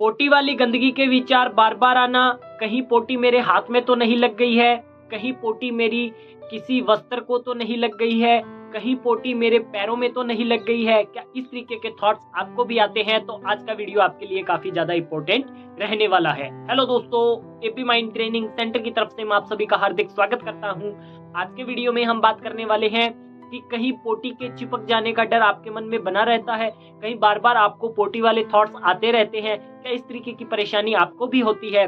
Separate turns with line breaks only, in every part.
पोटी वाली गंदगी के विचार बार बार आना, कहीं पोटी मेरे हाथ में तो नहीं लग गई है, कहीं पोटी मेरी किसी वस्त्र को तो नहीं लग गई है, कहीं पोटी मेरे पैरों में तो नहीं लग गई है। क्या इस तरीके के थॉट्स आपको भी आते हैं? तो आज का वीडियो आपके लिए काफी ज्यादा इंपॉर्टेंट रहने वाला है। हेलो दोस्तों, एपी माइंड ट्रेनिंग सेंटर की तरफ से मैं आप सभी का हार्दिक स्वागत करता हूं। आज के वीडियो में हम बात करने वाले हैं कि कहीं पोटी के चिपक जाने का डर आपके मन में बना रहता है, कहीं बार बार आपको पोटी वाले थॉट्स आते रहते हैं। क्या इस तरीके की परेशानी आपको भी होती है?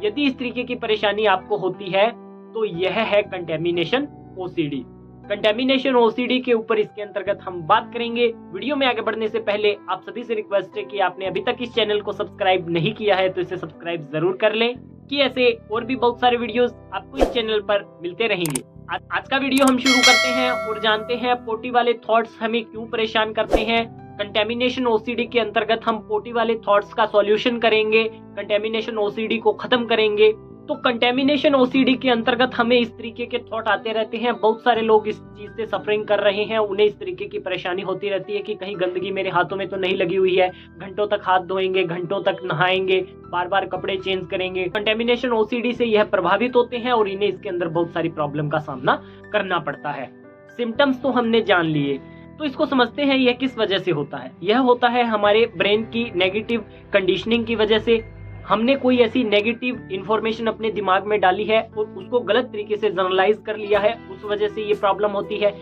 यदि इस तरीके की परेशानी आपको होती है तो यह है कंटेमिनेशन ओसीडी। कंटेमिनेशन ओसीडी के ऊपर इसके अंतर्गत हम बात करेंगे। वीडियो में आगे बढ़ने से पहले आप सभी से रिक्वेस्ट है कि आपने अभी तक इस चैनल को सब्सक्राइब नहीं किया है तो इसे सब्सक्राइब जरूर कर लें कि ऐसे और भी बहुत सारे वीडियोस आपको इस चैनल पर मिलते रहेंगे। आज का वीडियो हम शुरू करते हैं और जानते हैं पोटी वाले थॉट्स हमें क्यों परेशान करते हैं। कंटेमिनेशन ओसीडी के अंतर्गत हम पोटी वाले थॉट्स का सॉल्यूशन करेंगे, कंटेमिनेशन ओसीडी को खत्म करेंगे। तो कंटेमिनेशन ओसीडी के अंतर्गत हमें इस तरीके के थॉट आते रहते हैं। बहुत सारे लोग इस चीज से सफरिंग कर रहे हैं, उन्हें इस तरीके की परेशानी होती रहती है कि कहीं गंदगी मेरे हाथों में तो नहीं लगी हुई है। घंटों तक हाथ धोएंगे, घंटों तक नहाएंगे, बार बार कपड़े चेंज करेंगे। कंटेमिनेशन ओसीडी से यह प्रभावित होते हैं और इन्हें इसके अंदर बहुत सारी प्रॉब्लम का सामना करना पड़ता है। सिम्टम्स तो हमने जान लिए, तो इसको समझते हैं यह किस वजह से होता है। यह होता है हमारे ब्रेन की नेगेटिव कंडीशनिंग की वजह से। हमने कोई ऐसी नेगेटिव इंफॉर्मेशन अपने दिमाग में डाली है और उसको गलत तरीके से जनरलाइज कर लिया है, उस वजह से ये प्रॉब्लम होती है।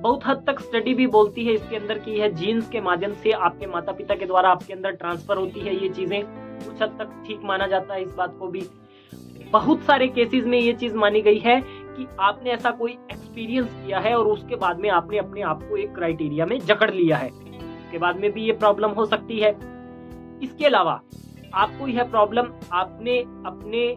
बहुत हद तक स्टडी भी बोलती है इसके अंदर की यह जीन्स के माध्यम से आपके माता पिता के द्वारा आपके अंदर ट्रांसफर होती है। ये चीजें कुछ हद तक ठीक माना जाता है इस बात को भी। बहुत सारे केसेस में ये चीज मानी गई है कि आपने ऐसा कोई एक्सपीरियंस किया है और उसके बाद में आपने अपने आप को एक क्राइटेरिया में जकड़ लिया है, उसके बाद में भी ये प्रॉब्लम हो सकती है। इसके अलावा आपको यह प्रॉब्लम आपने अपने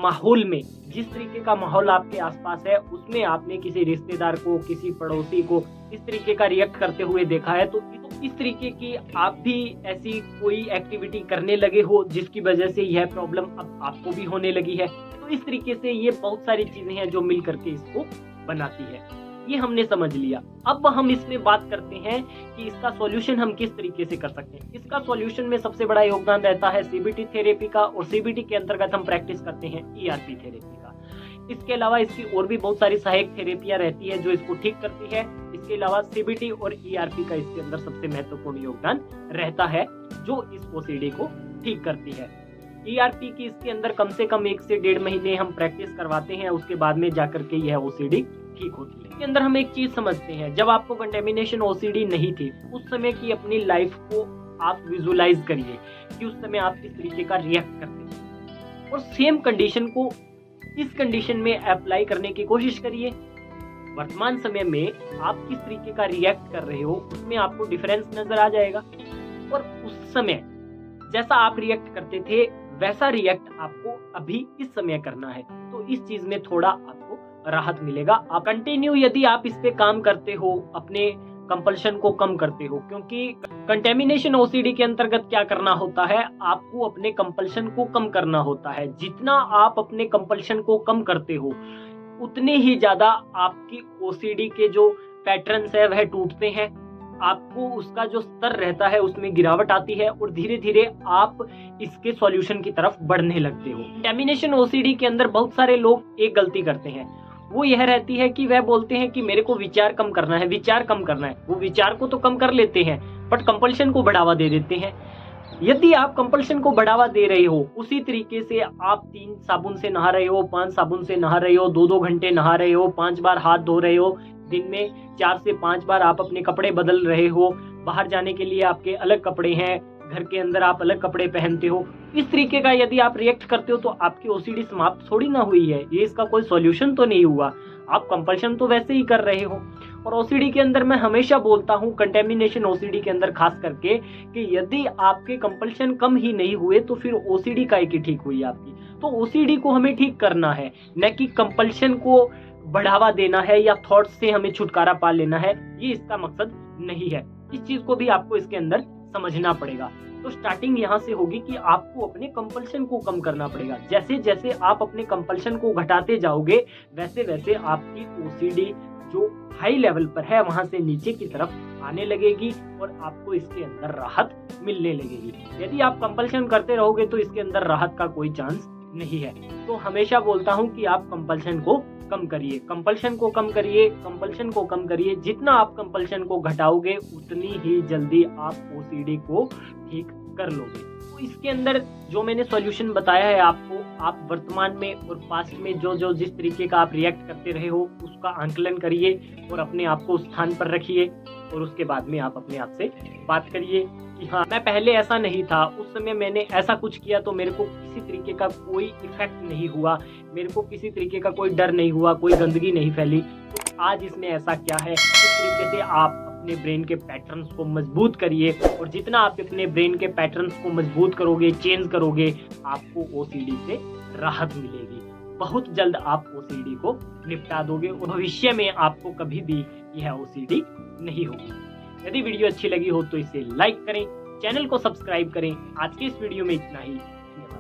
माहौल में, जिस तरीके का माहौल आपके आसपास है उसमें आपने किसी रिश्तेदार को, किसी पड़ोसी को इस तरीके का रिएक्ट करते हुए देखा है, तो इस तरीके की आप भी ऐसी कोई एक्टिविटी करने लगे हो जिसकी वजह से यह प्रॉब्लम अब आपको भी होने लगी है। तो इस तरीके से ये बहुत सारी चीजें हैं जो मिल करके इसको बनाती है। ये हमने समझ लिया। अब हम इसमें बात करते हैं कि इसका सॉल्यूशन हम किस तरीके से कर सकते हैं। इसका सॉल्यूशन में सबसे बड़ा योगदान रहता है सीबीटी थेरेपी का, और सीबीटी के अंतर्गत हम प्रैक्टिस करते हैं ईआरपी थेरेपी का। इसके अलावा इसकी और भी बहुत सारी सहायक थेरेपियां रहती है जो इसको ठीक करती है। इसके अलावा सीबीटी और ईआरपी का इसके अंदर सबसे महत्वपूर्ण योगदान रहता है जो इस ओसीडी को ठीक करती है। ईआरपी की इसके अंदर कम से कम 1 से 1.5 महीने हम प्रैक्टिस करवाते हैं, उसके बाद में जाकर के यह ओसीडी ठीक होती है। इसके अंदर हम एक चीज समझते हैं, जब आपको कंटेमिनेशन ओसीडी नहीं थी उस समय की अपनी लाइफ को आप विजुअलाइज करिए कि उस समय आप किस तरीके का रिएक्ट करते हैं, और सेम कंडीशन को इस कंडीशन में अप्लाई करने की कोशिश करिए। वर्तमान समय में आप किस तरीके का रिएक्ट कर रहे हो उसमें आपको डिफरेंस नजर आ जाएगा, और उस समय जैसा आप रिएक्ट करते थे वैसा रिएक्ट आपको अभी इस समय करना है। तो इस चीज में थोड़ा आपको राहत मिलेगा। आप कंटिन्यू यदि आप इस पे काम करते हो, अपने कंपल्शन को कम करते हो, क्योंकि कंटेमिनेशन ओसीडी के अंतर्गत क्या करना होता है, आपको अपने कंपल्शन को कम करना होता है। जितना आप अपने कंपल्शन को कम करते हो उतने ही ज्यादा आपकी ओसीडी के जो पैटर्न्स है वह टूटते हैं, आपको उसका जो स्तर रहता है उसमें गिरावट आती है और धीरे धीरे आप इसके सॉल्यूशन की तरफ बढ़ने लगते हो। कंटेमिनेशन ओसीडी के अंदर बहुत सारे लोग एक गलती करते हैं, वो यह रहती है कि वह बोलते हैं कि मेरे को विचार कम करना है, विचार कम करना है। वो विचार को तो कम कर लेते हैं बट कंपल्शन को बढ़ावा दे देते हैं। यदि आप कंपल्शन को बढ़ावा दे रहे हो, उसी तरीके से आप 3 साबुन से नहा रहे हो, 5 साबुन से नहा रहे हो, 2-2 घंटे नहा रहे हो, 5 बार हाथ धो रहे हो, दिन में 4 से 5 बार आप अपने कपड़े बदल रहे हो, बाहर जाने के लिए आपके अलग कपड़े हैं, घर के अंदर आप अलग कपड़े पहनते हो, इस तरीके का यदि आप रिएक्ट करते हो तो आपकी ओसीडी समाप्त थोड़ी ना हुई है। ये इसका कोई सॉल्यूशन तो नहीं हुआ, आप कंपल्शन तो वैसे ही कर रहे हो। और ओसीडी के अंदर मैं हमेशा बोलता हूँ, कंटेमिनेशन ओसीडी के अंदर खास करके, कि यदि आपके कंपल्शन कम ही नहीं हुए तो फिर ओसीडी काहे की ठीक हुई आपकी। तो ओसीडी को हमें ठीक करना है, न कि कंपल्शन को बढ़ावा देना है या थॉट्स से हमें छुटकारा पा लेना है। ये इसका मकसद नहीं है। इस चीज को भी आपको इसके अंदर समझना पड़ेगा। तो स्टार्टिंग यहाँ से होगी कि आपको अपने कंपल्शन को कम करना पड़ेगा। जैसे जैसे आप अपने कंपल्शन को घटाते जाओगे वैसे वैसे आपकी ओसीडी जो हाई लेवल पर है वहां से नीचे की तरफ आने लगेगी और आपको इसके अंदर राहत मिलने लगेगी। यदि आप कंपल्शन करते रहोगे तो इसके अंदर राहत का कोई चांस नहीं है। तो हमेशा बोलता हूं कि आप कंपल्शन को कम करिए, कंपल्शन को कम करिए, कंपल्शन को कम करिए। जितना आप कंपल्शन को घटाओगे उतनी ही जल्दी आप ओसीडी को ठीक कर लोगे। तो इसके अंदर जो मैंने सॉल्यूशन बताया है आपको, आप वर्तमान में और पास्ट में जो जिस तरीके का आप रिएक्ट करते रहे हो उसका आंकलन करिए और अपने आप को उस स्थान पर रखिए और उसके बाद में आप अपने आप से बात करिए कि हाँ, मैं पहले ऐसा नहीं था, उस समय मैंने ऐसा कुछ किया तो मेरे को किसी तरीके का कोई इफेक्ट नहीं हुआ, मेरे को किसी तरीके का कोई डर नहीं हुआ, कोई गंदगी नहीं फैली, तो आज इसमें ऐसा क्या है। इस तरीके से आप अपने ब्रेन के पैटर्न्स को मजबूत करिए और जितना आप अपने ब्रेन के पैटर्न्स को मजबूत करोगे, चेंज करोगे, आपको ओसीडी से राहत मिलेगी। बहुत जल्द आप ओसीडी को निपटा दोगे और भविष्य में आपको कभी भी यह ओसीडी नहीं होगी। यदि वीडियो अच्छी लगी हो तो इसे लाइक करें, चैनल को सब्सक्राइब करें। आज के इस वीडियो में इतना ही। धन्यवाद।